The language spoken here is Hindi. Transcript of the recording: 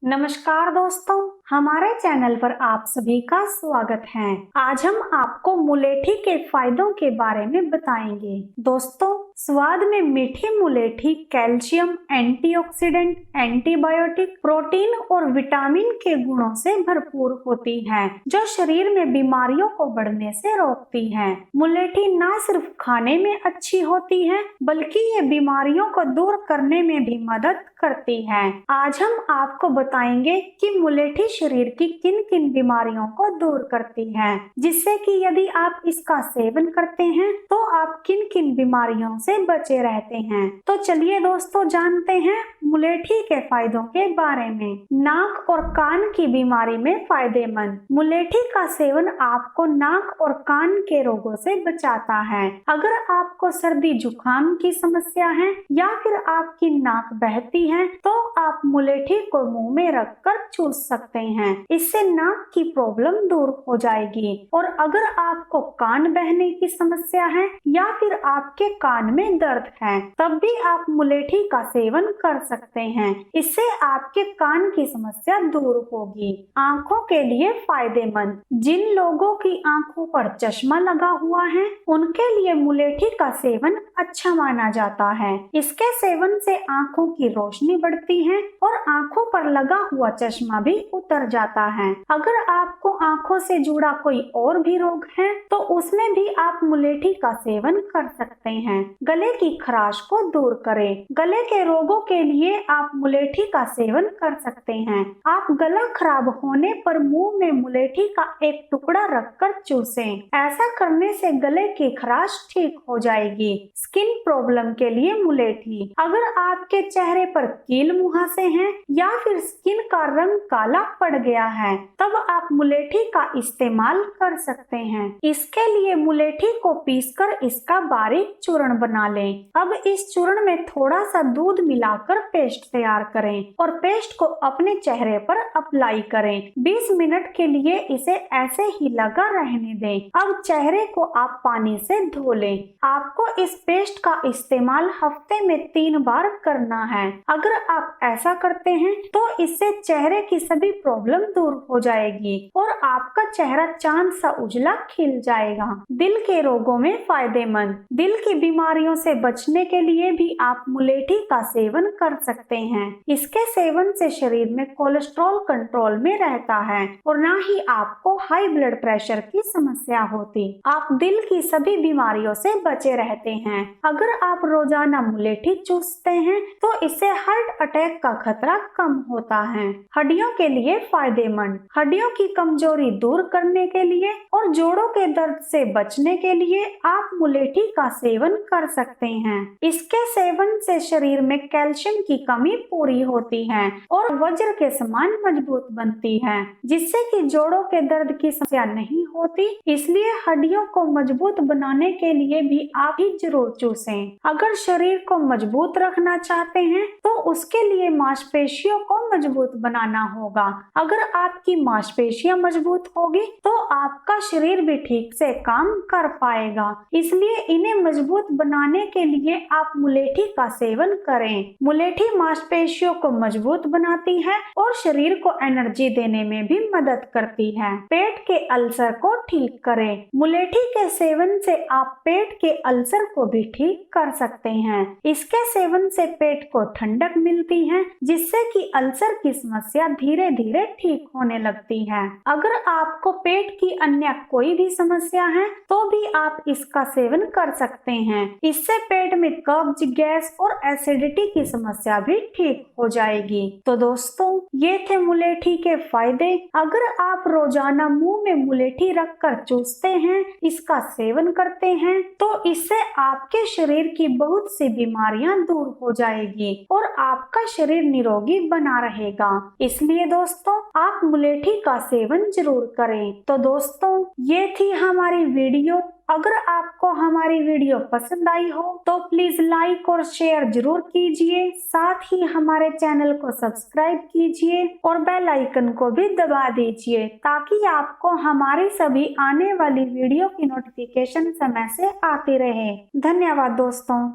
नमस्कार दोस्तों, हमारे चैनल पर आप सभी का स्वागत है। आज हम आपको मुलेठी के फायदों के बारे में बताएंगे। दोस्तों, स्वाद में मीठी मुलेठी कैल्शियम, एंटीऑक्सीडेंट, एंटीबायोटिक, प्रोटीन और विटामिन के गुणों से भरपूर होती है, जो शरीर में बीमारियों को बढ़ने से रोकती है। मुलेठी न सिर्फ खाने में अच्छी होती है, बल्कि ये बीमारियों को दूर करने में भी मदद करती है। आज हम आपको बताएंगे कि मुलेठी शरीर की किन किन बीमारियों को दूर करती है, जिससे कि यदि आप इसका सेवन करते हैं तो आप किन किन बीमारियों से बचे रहते हैं। तो चलिए दोस्तों, जानते हैं मुलेठी के फायदों के बारे में। नाक और कान की बीमारी में फायदेमंद। मुलेठी का सेवन आपको नाक और कान के रोगों से बचाता है। अगर आपको सर्दी जुकाम की समस्या है या फिर आपकी नाक बहती है तो आप मुलेठी को मुंह में रखकर चूस सकते हैं। इससे नाक की प्रॉब्लम दूर हो जाएगी। और अगर आपको कान बहने की समस्या है या फिर आपके कान में दर्द है, तब भी आप मुलेठी का सेवन कर सकते हैं। इससे आपके कान की समस्या दूर होगी। आंखों के लिए फायदेमंद। जिन लोगों की आंखों पर चश्मा लगा हुआ है, उनके लिए मुलेठी का सेवन अच्छा माना जाता है। इसके सेवन से आंखों की रोशनी बढ़ती है और आंखों पर लगा हुआ चश्मा भी उतर जाता है। अगर आपको आंखों से जुड़ा कोई और भी रोग है तो उसमें भी आप मुलेठी का सेवन कर सकते हैं। गले की खराश को दूर करें। गले के रोगों के लिए आप मुलेठी का सेवन कर सकते हैं। आप गला खराब होने पर मुंह में मुलेठी का एक टुकड़ा रखकर चूसें। ऐसा करने से गले की खराश ठीक हो जाएगी। स्किन प्रॉब्लम के लिए मुलेठी। अगर आपके चेहरे पर कील मुहासे हैं या फिर स्किन का रंग काला पड़ गया है, तब आप मुलेठी का इस्तेमाल कर सकते हैं। इसके लिए मुलेठी को पीसकर इसका बारीक चूर्ण बना लें। अब इस चूर्ण में थोड़ा सा दूध मिलाकर पेस्ट तैयार करें और पेस्ट को अपने चेहरे पर अप्लाई करें। 20 मिनट के लिए इसे ऐसे ही लगा रहने दें। अब चेहरे को आप पानी से धो लें। आपको इस पेस्ट का इस्तेमाल हफ्ते में 3 बार करना है। अगर आप ऐसा करते हैं तो इससे चेहरे की सभी प्रॉब्लम दूर हो जाएगी और आपका चेहरा चांद सा उजला खिल जाएगा। दिल के रोगों में फायदेमंद। दिल की बीमारियों से बचने के लिए भी आप मुलेठी का सेवन कर सकते हैं। इसके सेवन से शरीर में कोलेस्ट्रॉल कंट्रोल में रहता है और न ही आपको हाई ब्लड प्रेशर की समस्या होती। आप दिल की सभी बीमारियों से बचे रहते हैं। अगर आप रोजाना मुलेठी चूसते हैं तो इससे हार्ट अटैक का खतरा कम होता है। हड्डियों के लिए फायदेमंद। हड्डियों की कमजोरी दूर करने के लिए और जोड़ों के दर्द से बचने के लिए आप मुलेठी का सेवन कर सकते हैं। इसके सेवन से शरीर में कैल्शियम की कमी पूरी होती है और वज्र के समान मजबूत बनती है, जिससे कि जोड़ों के दर्द की समस्या नहीं होती। इसलिए हड्डियों को मजबूत बनाने के लिए भी आप ही जरूर चूसें। अगर शरीर को मजबूत रखना चाहते हैं तो उसके लिए मांसपेशियों को मजबूत बनाना होगा। अगर आपकी मांसपेशियां मजबूत होगी तो आपका शरीर भी ठीक से काम कर पाएगा। इसलिए इन्हें मजबूत बनाने के लिए आप मुलेठी का सेवन करें। मुलेठी मांसपेशियों को मजबूत बनाती है और शरीर को एनर्जी देने में भी मदद करती है। पेट के अल्सर को ठीक करें। मुलेठी के सेवन से आप पेट के अल्सर को भी ठीक कर सकते हैं। इसके सेवन से पेट को ठंडक मिलती है, जिससे कि अल्सर की समस्या धीरे धीरे ठीक होने लगती है। अगर आपको पेट की अन्य कोई भी समस्या है तो भी आप इसका सेवन कर सकते हैं। इससे पेट में कब्ज, गैस और एसिडिटी की समस्या भी ठीक हो जाएगी। तो दोस्तों, ये थे मुलेठी के फायदे। अगर आप रोजाना मुंह में मुलेठी रखकर चूसते हैं, इसका सेवन करते हैं, तो इससे आपके शरीर की बहुत सी बीमारियां दूर हो जाएगी और आपका शरीर निरोगी बना रहेगा। इसलिए दोस्तों, आप मुलेठी का सेवन जरूर करें। तो दोस्तों, ये थी हमारी वीडियो। अगर आपको हमारी वीडियो पसंद आई हो तो प्लीज लाइक और शेयर जरूर कीजिए। साथ ही हमारे चैनल को सब्सक्राइब कीजिए और बेल आइकन को भी दबा दीजिए, ताकि आपको हमारी सभी आने वाली वीडियो की नोटिफिकेशन समय से आती रहे। धन्यवाद दोस्तों।